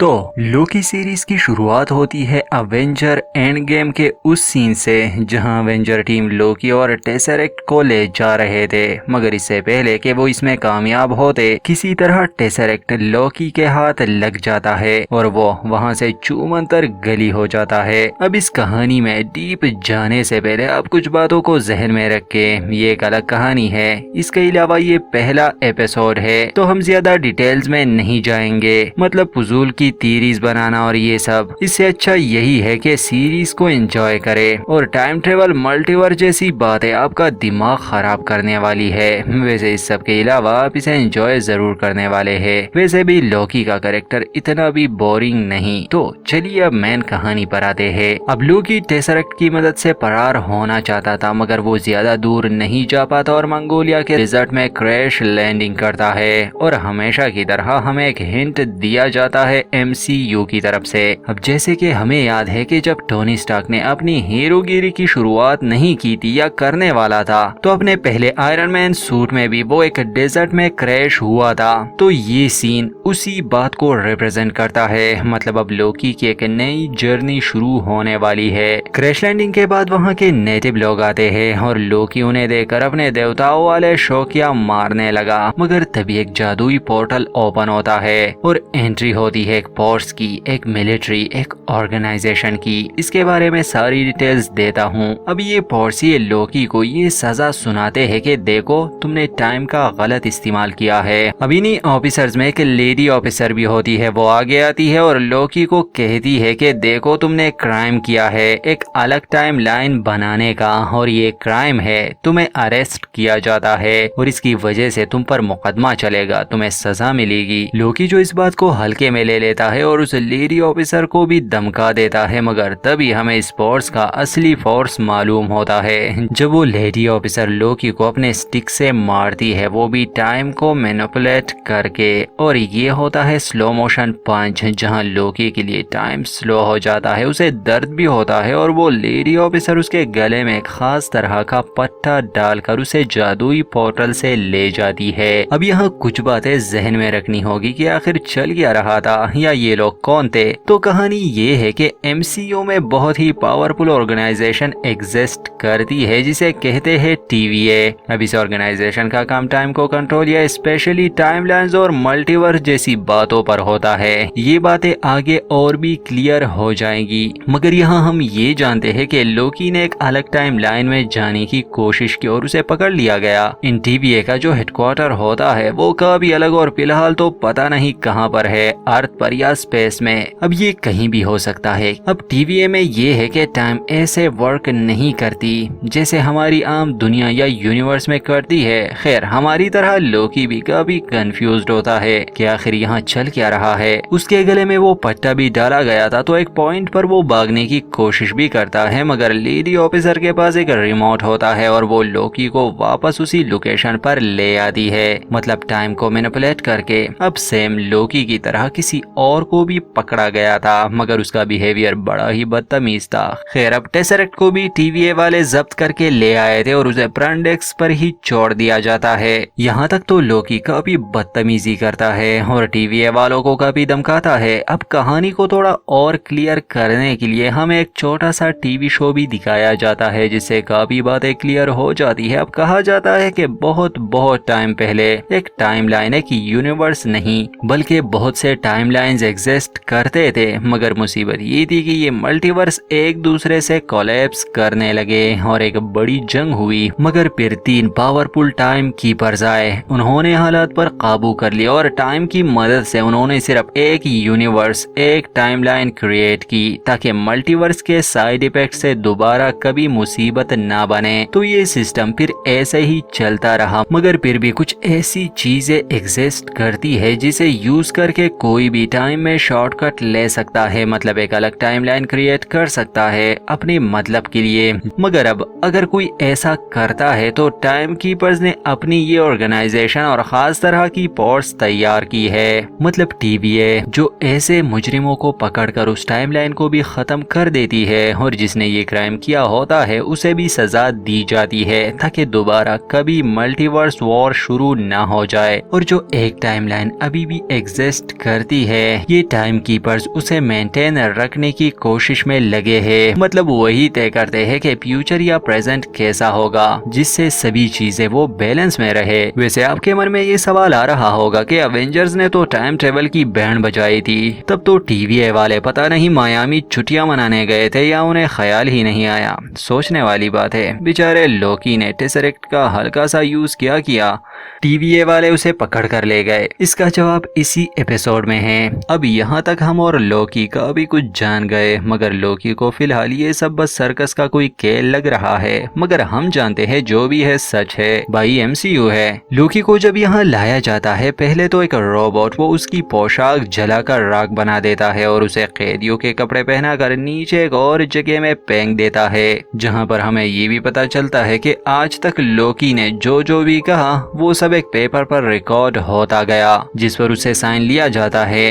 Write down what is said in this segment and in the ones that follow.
तो Loki series की शुरुआत होती है अवेंजर एंड गेम के उस सीन से जहां अवेंजर टीम लोकी और टेसरेक्ट को ले जा रहे थे, मगर इससे पहले कि वो इसमें कामयाब होते किसी तरह टेसरेक्ट लोकी के हाथ लग जाता है और वो वहां से चूमंतर गली हो जाता है। अब इस कहानी में डीप जाने से पहले अब कुछ बातों को जहन में रख के, ये एक अलग कहानी है। इसके अलावा ये पहला एपिसोड है तो हम ज्यादा डिटेल्स में नहीं जाएंगे, मतलब फजूल की थीरीज बनाना और ये सब। इससे अच्छा यही है कि सीरीज को एंजॉय करें। और टाइम ट्रेवल, मल्टीवर्स जैसी बातें आपका दिमाग खराब करने वाली है। वैसे इस सब के अलावा आप इसे एंजॉय जरूर करने वाले हैं। वैसे भी लोकी का कैरेक्टर इतना भी बोरिंग नहीं। तो चलिए अब मेन कहानी पर आते हैं। अब लोकी टेसरेक्ट की मदद से फरार होना चाहता था, मगर वो ज्यादा दूर नहीं जा पाता और मंगोलिया के डिजर्ट में क्रैश लैंडिंग करता है। और हमेशा की तरह हमें एक हिंट दिया जाता है MCU की तरफ से। अब जैसे कि हमें याद है कि जब टोनी स्टार्क ने अपनी हीरोगिरी की शुरुआत नहीं की थी या करने वाला था, तो अपने पहले आयरन मैन सूट में भी वो एक डेजर्ट में क्रैश हुआ था। तो ये सीन उसी बात को रिप्रेजेंट करता है। मतलब अब लोकी की एक नई जर्नी शुरू होने वाली है। क्रैश लैंडिंग के बाद वहाँ के नेटिव लोग आते हैं और लोकी उन्हें देखकर अपने देवताओं वाले शौकिया मारने लगा, मगर तभी एक जादुई पोर्टल ओपन होता है और एंट्री होती है एक फोर्स की, एक मिलिट्री, एक ऑर्गेनाइजेशन की। इसके बारे में सारी डिटेल्स देता हूँ। अब ये फोर्स ये लोकी को ये सजा सुनाते हैं कि देखो तुमने टाइम का गलत इस्तेमाल किया है। अब इन्हीं ऑफिसर्स में एक लेडी ऑफिसर भी होती है। वो आगे आती है और लोकी को कहती है कि देखो तुमने क्राइम किया है, एक अलग टाइम लाइन बनाने का, और ये क्राइम है, तुम्हें अरेस्ट किया जाता है और इसकी वजह से तुम पर मुकदमा चलेगा, तुम्हें सजा मिलेगी। लोकी जो इस बात को हल्के में ले लेता है और उस लेडी ऑफिसर को भी धमका देता है, मगर तभी हमें इस फोर्स का असली फोर्स मालूम होता है। जब वो लेडी ऑफिसर लोकी को अपने स्टिक से मारती है, वो भी टाइम को मैनिपुलेट करके, और ये होता है स्लो मोशन पंच, जहां लोकी के लिए टाइम स्लो हो जाता है, उसे दर्द भी होता है और वो लेडी ऑफिसर उसके गले में खास तरह का पट्टा डालकर उसे जादुई पोर्टल से ले जाती है। अब यहाँ कुछ बातें जहन में रखनी होगी कि आखिर चल क्या रहा था या ये लोग कौन थे। तो कहानी ये है कि MCU में बहुत ही पावरफुल ऑर्गेनाइजेशन एग्जिस्ट करती है जिसे कहते हैं TVA। अब इस ऑर्गेनाइजेशन का काम टाइम को कंट्रोल या स्पेशली टाइमलाइंस और मल्टीवर्स जैसी बातों पर होता है। ये बातें आगे और भी क्लियर हो जाएंगी, मगर यहाँ हम ये जानते हैं कि लोकी ने एक अलग टाइम लाइन में जाने की कोशिश की और उसे पकड़ लिया गया। इन TVA का जो हेडक्वार्टर होता है वो काफी अलग और फिलहाल तो पता नहीं कहाँ पर है, अर्थ पर या स्पेस में। अब ये कहीं भी हो सकता है। अब TVA में ये है कि टाइम ऐसे वर्क नहीं करती जैसे हमारी आम दुनिया या यूनिवर्स में करती है। खैर हमारी तरह लोकी भी काफी कंफ्यूज्ड होता है कि आखिर यहाँ चल क्या रहा है। उसके गले में वो पट्टा भी डाला गया था, तो एक पॉइंट पर वो भागने की कोशिश भी करता है, मगर लेडी ऑफिसर के पास एक रिमोट होता है और वो लोकी को वापस उसी लोकेशन पर ले आती है, मतलब टाइम को मैनिपुलेट करके। अब सेम लोकी की तरह किसी और को भी पकड़ा गया था, मगर उसका बिहेवियर बड़ा ही बदतमीज था। खैर अब टेसरेक्ट को भी TVA वाले जब्त करके ले आए थे और उसे फ्रंट पर ही छोड़ दिया जाता है। यहाँ तक तो लोकी काफी बदतमीजी करता है और TVA वालों को काफी धमकाता है। अब कहानी को थोड़ा और क्लियर करने के लिए हमें एक छोटा सा TV शो भी दिखाया जाता है, जिससे काफी बातें क्लियर हो जाती है। अब कहा जाता है कि बहुत बहुत टाइम पहले एक टाइमलाइन, एक यूनिवर्स नहीं बल्कि बहुत से टाइमलाइंस एग्जिस्ट करते थे, मगर मुसीबत ये थी कि ये मल्टीवर्स एक दूसरे से कोलैप्स करने लगे और एक बड़ी जंग हुई। मगर फिर 3 पावरफुल टाइम कीपर्स आए, उन्होंने हालात पर काबू कर लिया और टाइम की मदद से उन्होंने सिर्फ एक यूनिवर्स, एक टाइमलाइन क्रिएट की ताकि मल्टीवर्स के साइड इफेक्ट से दोबारा कभी मुसीबत ना बने। तो ये सिस्टम फिर ऐसे ही चलता रहा, मगर फिर भी कुछ ऐसी चीजें एग्जिस्ट करती है जिसे यूज करके कोई भी टाइम में शॉर्टकट ले सकता है, मतलब एक अलग टाइमलाइन क्रिएट कर सकता है अपने मतलब के लिए। मगर अब अगर कोई ऐसा करता है तो टाइम कीपर्स ने अपनी ये ऑर्गेनाइजेशन और खास तरह की फोर्स तैयार की है, मतलब TVA, जो ऐसे मुजरिमों को पकड़कर उस टाइमलाइन को भी खत्म कर देती है और जिसने ये क्राइम किया होता है उसे भी सजा दी जाती है ताकि दोबारा कभी मल्टीवर्स वॉर शुरू ना हो जाए। और जो एक टाइमलाइन अभी भी एग्जिस्ट करती है है। ये टाइम कीपर्स उसे मेंटेन रखने की कोशिश में लगे हैं, मतलब वही तय करते हैं कि फ्यूचर या प्रेजेंट कैसा होगा, जिससे सभी चीजें वो बैलेंस में रहे। वैसे आपके मन में ये सवाल आ रहा होगा कि अवेंजर्स ने तो टाइम ट्रेवल की बैंड बजाई थी, तब तो टीवीए वाले पता नहीं मायामी छुट्टियां मनाने गए थे या उन्हें ख्याल ही नहीं आया। सोचने वाली बात है, बेचारे लोकी ने टेसरेक्ट का हल्का सा यूज किया, टीवीए वाले उसे पकड़ कर ले गए। इसका जवाब इसी एपिसोड में है। अब यहाँ तक हम और लोकी का भी कुछ जान गए, मगर लोकी को फिलहाल ये सब बस सर्कस का कोई खेल लग रहा है। मगर हम जानते हैं जो भी है सच है, भाई एमसीयू है। लोकी को जब यहाँ लाया जाता है, पहले तो एक रोबोट वो उसकी पोशाक जलाकर राख बना देता है और उसे कैदियों के कपड़े पहनाकर नीचे एक और जगह में फेंक देता है, जहाँ पर हमें ये भी पता चलता है कि आज तक लोकी ने जो भी कहा वो सब एक पेपर पर रिकॉर्ड होता गया, जिस पर उसे साइन लिया जाता है।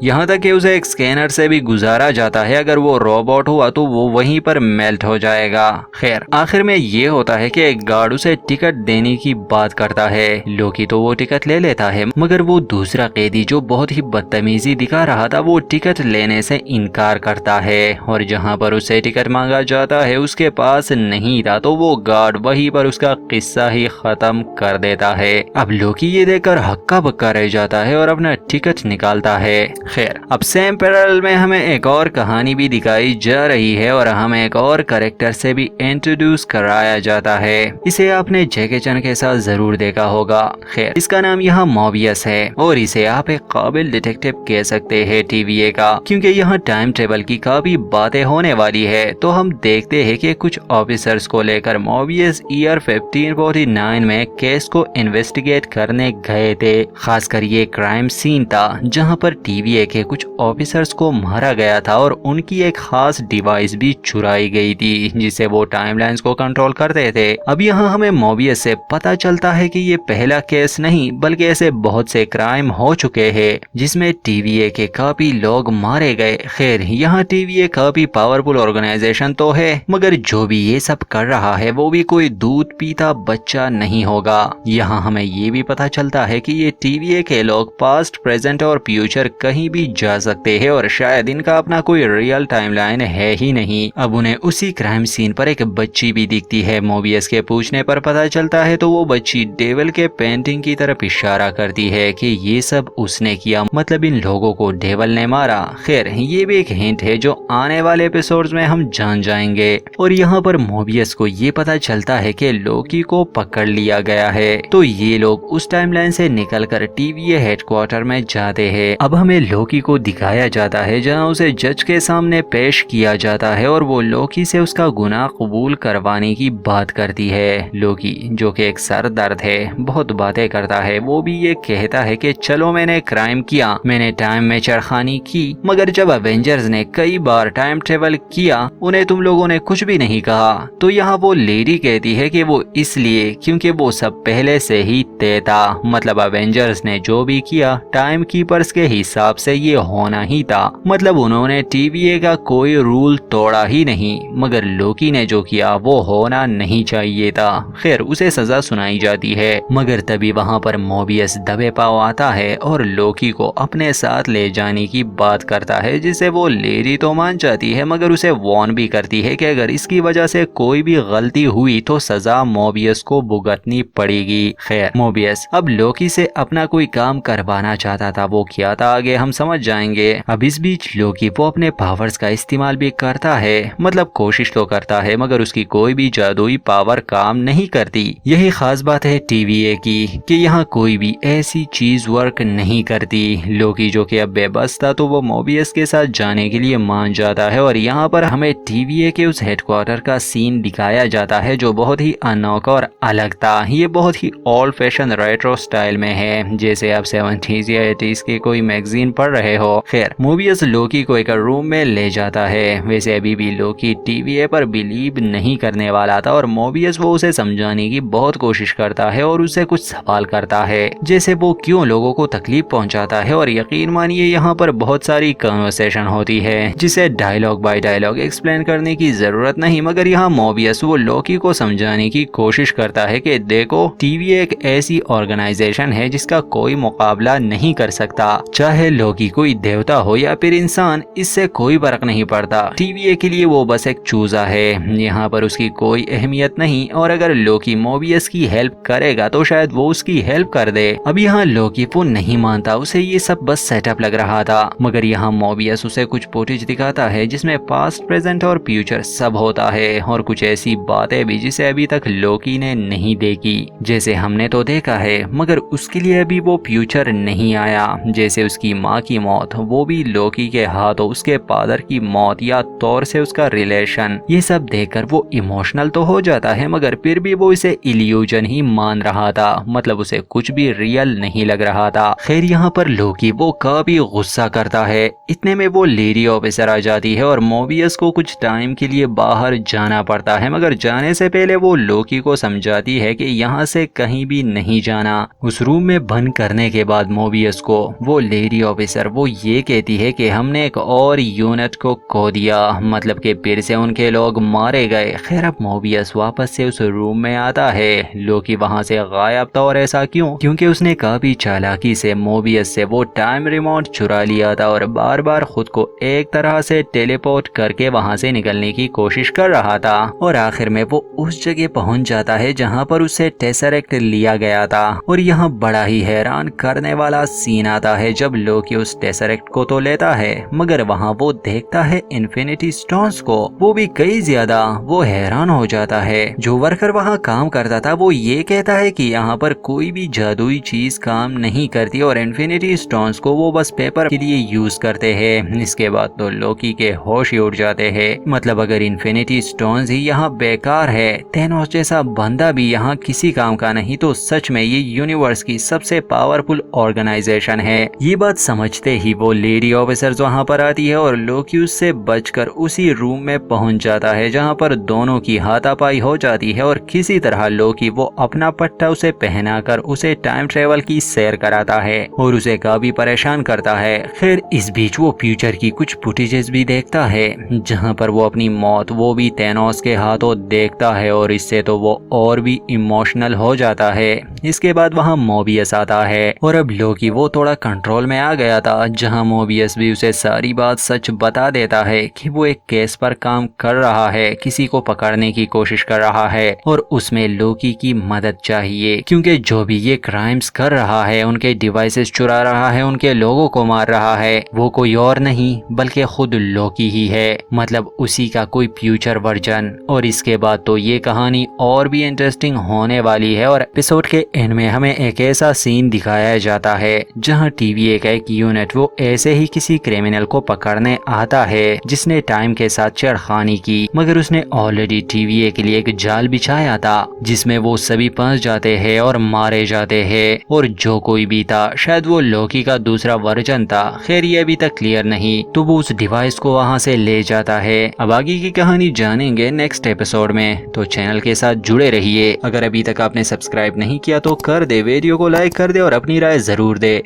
यहाँ तक कि उसे एक स्कैनर से भी गुजारा जाता है, अगर वो रोबोट हुआ तो वो वहीं पर मेल्ट हो जाएगा। खैर आखिर में ये होता है कि एक गार्ड उसे टिकट देने की बात करता है। लोकी तो वो टिकट ले लेता है, मगर वो दूसरा कैदी जो बहुत ही बदतमीजी दिखा रहा था वो टिकट लेने से इनकार करता है, और जहाँ पर उसे टिकट मांगा जाता है उसके पास नहीं था, तो वो गार्ड वहीं पर उसका किस्सा ही खत्म कर देता है। अब लोकी ये देखकर हक्का बक्का रह जाता है और अपना टिकट निकालता है। खैर अब सेम पैरेलल में हमें एक और कहानी भी दिखाई जा रही है और हमें एक और कैरेक्टर से भी इंट्रोड्यूस कराया जाता है। इसे आपने जैकी चैन के साथ जरूर देखा होगा। खैर इसका नाम यहाँ मोबियस है और इसे आप एक काबिल डिटेक्टिव कह सकते हैं टीवीए का, क्योंकि यहाँ टाइम ट्रेवल की काफी बातें होने वाली है। तो हम देखते हैं कि कुछ ऑफिसर्स को लेकर मोबियस ईयर 1549 में केस को इन्वेस्टिगेट करने गए थे। खासकर ये क्राइम सीन था जहाँ पर टीवीए के कुछ ऑफिसर्स को मारा गया था और उनकी एक खास डिवाइस भी चुराई गई थी, जिसे वो टाइमलाइंस को कंट्रोल करते थे। अब यहाँ हमें मोबियस से पता चलता है कि ये पहला केस नहीं, बल्कि ऐसे बहुत से क्राइम हो चुके हैं जिसमें टीवीए के काफी लोग मारे गए। खैर यहाँ टीवीए काफी पावरफुल ऑर्गेनाइजेशन तो है, मगर जो भी ये सब कर रहा है वो भी कोई दूध पीता बच्चा नहीं होगा। यहाँ हमें ये भी पता चलता है कि ये टीवीए के लोग पास्ट, प्रेजेंट और फ्यूचर कहीं भी जा सकते हैं और शायद इनका अपना कोई रियल टाइमलाइन है ही नहीं। अब उन्हें उसी क्राइम सीन पर एक बच्ची भी दिखती है। मोबियस के पूछने पर पता चलता है तो वो बच्ची डेविल के पेंटिंग की तरफ इशारा करती है कि ये सब उसने किया, मतलब इन लोगों को डेविल ने मारा। खैर ये भी एक हिंट है जो आने वाले एपिसोड्स में हम जान जाएंगे। और यहाँ पर मोबियस को ये पता चलता है कि लोकी को पकड़ लिया गया है, तो ये लोग उस टाइमलाइन से निकलकर टीवीए हेडक्वार्टर में जाते हैं। अब हमें लोकी को दिखाया जाता है जहां उसे जज के सामने पेश किया जाता है और वो लोकी से उसका गुनाह कबूल करवाने की बात करती है। लोकी जो कि एक सरदर्द है, बहुत बातें करता है, वो भी ये कहता है कि चलो मैंने क्राइम किया, मैंने टाइम में छेड़खानी की, मगर जब अवेंजर्स ने कई बार टाइम ट्रेवल किया उन्हें तुम लोगों ने कुछ भी नहीं कहा। तो यहाँ वो लेडी कहती है कि वो इसलिए क्योंकि वो सब पहले से ही तय था, मतलब अवेंजर्स ने जो भी किया टाइम कीपर्स के हिसाब से ये होना ही था, मतलब उन्होंने टीवीए का कोई रूल तोड़ा ही नहीं, मगर लोकी ने जो किया वो होना नहीं चाहिए था। खैर उसे सजा सुनाई जाती है, मगर तभी वहाँ पर मोबियस दबे पाव आता है और लोकी को अपने साथ ले जाने की बात करता है, जिसे वो लेडी तो मान जाती है मगर उसे वार्न भी करती है कि अगर इसकी वजह से कोई भी गलती हुई तो सजा मोबियस को भुगतनी पड़ेगी। खैर मोबियस अब लोकी से अपना कोई काम करवाना चाहता था, वो क्या था आगे हम समझ जाएंगे। अब इस बीच लोकी वो अपने पावर्स का इस्तेमाल भी करता है, मतलब कोशिश तो करता है, मगर उसकी कोई भी जादुई पावर काम नहीं करती। यही खास बात है टीवीए की कि यहाँ कोई भी ऐसी चीज वर्क नहीं करती। लोकी जो कि अब बेबस था तो वो मोबियस के साथ जाने के लिए मान जाता है और यहाँ पर हमें टीवीए के उस हेडक्वार्टर का सीन दिखाया जाता है जो बहुत ही अनोखा और अलग था। ये बहुत ही ओल्ड फैशन रेट्रो स्टाइल में है, जैसे आप 70s या 80s की कोई मैगजीन पढ़ रहे हो। खैर मोबियस लोकी को एक रूम में ले जाता है। वैसे अभी भी लोकी टीवीए पर बिलीव नहीं करने वाला था और मोबियस वो उसे समझाने की बहुत कोशिश करता है और उससे कुछ सवाल करता है, जैसे वो क्यों लोगों को तकलीफ पहुंचाता है। और यकीन मानिए यहाँ पर बहुत सारी कन्वर्सेशन होती है जिसे डायलॉग बाय डायलॉग एक्सप्लेन करने की जरूरत नहीं, मगर यहाँ मोबियस वो लोकी को समझाने की कोशिश करता है कि देखो टीवीए एक ऐसी ऑर्गेनाइजेशन है जिसका कोई मुकाबला नहीं कर सकता। चाहे लोकी लोकी कोई देवता हो या फिर इंसान, इससे कोई फर्क नहीं पड़ता। टीवीए के लिए वो बस एक चूजा है, यहाँ पर उसकी कोई अहमियत नहीं। और अगर लोकी मोबियस की हेल्प करेगा तो शायद वो उसकी हेल्प कर दे। अब यहाँ लोकी वो नहीं मानता, उसे ये सब बस सेटअप लग रहा था। मगर यहाँ मोबियस उसे कुछ फुटेज दिखाता है जिसमें पास्ट, प्रेजेंट और फ्यूचर सब होता है, और कुछ ऐसी बातें भी जिसे अभी तक लोकी ने नहीं देखी। जैसे हमने तो देखा है मगर उसके लिए अभी वो फ्यूचर नहीं आया, जैसे उसकी माँ की मौत, वो भी लोकी के हाथों, उसके फादर की मौत या तौर से उसका रिलेशन। ये सब देखकर वो इमोशनल तो हो जाता है मगर फिर भी वो इसे इल्यूजन ही मान रहा था, मतलब उसे कुछ भी रियल नहीं लग रहा था। खैर यहाँ पर लोकी वो काफी गुस्सा करता है। इतने में वो लेडी ऑफिसर आ जाती है और मोबियस को कुछ टाइम के लिए बाहर जाना पड़ता है, मगर जाने से पहले वो लोकी को समझाती है कि यहाँ से कहीं भी नहीं जाना। उस रूम में बंद करने के बाद मोबियस को वो लेडी ऑफिसर वो ये कहती है कि हमने एक और यूनिट को खो दिया, मतलब कि फिर से उनके लोग मारे गए। खैर अब मोबियस वापस से उस रूम में आता है। लोकी वहाँ से गायब था, और ऐसा क्यों? क्योंकि उसने काफी चालाकी से मोबियस से वो टाइम रिमोट चुरा लिया था और बार बार खुद को एक तरह से टेलीपोर्ट करके वहाँ से निकलने की कोशिश कर रहा था। और आखिर में वो उस जगह पहुंच जाता है जहाँ पर उसे टेसरेक्ट लिया गया था। और यहाँ बड़ा ही हैरान करने वाला सीन आता है जब लोकी उस टेसरेक्ट को तो लेता है मगर वहाँ वो देखता है इन्फिनिटी स्टोन्स को, वो भी कई ज्यादा। वो हैरान हो जाता है। जो वर्कर वहाँ काम करता था वो ये कहता है कि यहाँ पर कोई भी जादुई चीज काम नहीं करती और इन्फिनिटी स्टोन्स को वो बस पेपर के लिए यूज करते हैं। इसके बाद तो लोकी के होश ही उड़ जाते हैं। मतलब अगर इन्फिनिटी स्टोन्स ही यहाँ बेकार है, थैनोस जैसा बंदा भी यहाँ किसी काम का नहीं, तो सच में ये यूनिवर्स की सबसे पावरफुल ऑर्गेनाइजेशन है। ये बात समझते ही वो लेडी ऑफिसर वहाँ पर आती है और लोकी उससे बचकर उसी रूम में पहुंच जाता है जहाँ पर दोनों की हाथापाई हो जाती है। और किसी तरह लोकी वो अपना पट्टा उसे पहनाकर उसे टाइम ट्रेवल की सैर कराता है और उसे काफी परेशान करता है। फिर इस बीच वो फ्यूचर की कुछ फुटेजेस भी देखता है जहाँ पर वो अपनी मौत वो भी थैनोस के हाथों देखता है, और इससे तो वो और भी इमोशनल हो जाता है। इसके बाद वहाँ मोबियस आता है और अब लोकी वो थोड़ा कंट्रोल में आ गया था, जहाँ मोबियस भी उसे सारी बात सच बता देता है कि वो एक केस पर काम कर रहा है, किसी को पकड़ने की कोशिश कर रहा है और उसमें लोकी की मदद चाहिए, क्योंकि जो भी ये क्राइम्स कर रहा है, उनके डिवाइसेस चुरा रहा है, उनके लोगों को मार रहा है, वो कोई और नहीं बल्कि खुद लोकी ही है, मतलब उसी का कोई फ्यूचर वर्जन। और इसके बाद तो ये कहानी और भी इंटरेस्टिंग होने वाली है। और एपिसोड के एंड में हमें एक ऐसा सीन दिखाया जाता है जहां टीवीए का एक यूनिट वो ऐसे ही किसी क्रिमिनल को पकड़ने आता है जिसने टाइम के साथ छेड़खानी की, मगर उसने ऑलरेडी टीवीए के लिए एक जाल बिछाया था जिसमें वो सभी फंस जाते हैं और मारे जाते हैं। और जो कोई भी था शायद वो लोकी का दूसरा वर्जन था। खैर ये अभी तक क्लियर नहीं, तो वो उस डिवाइस को वहां से ले जाता है। अब आगे की कहानी जानेंगे नेक्स्ट एपिसोड में, तो चैनल के साथ जुड़े रहिए। अगर अभी तक आपने सब्सक्राइब नहीं किया तो कर दे, वीडियो को लाइक कर दे और अपनी राय जरूर दे।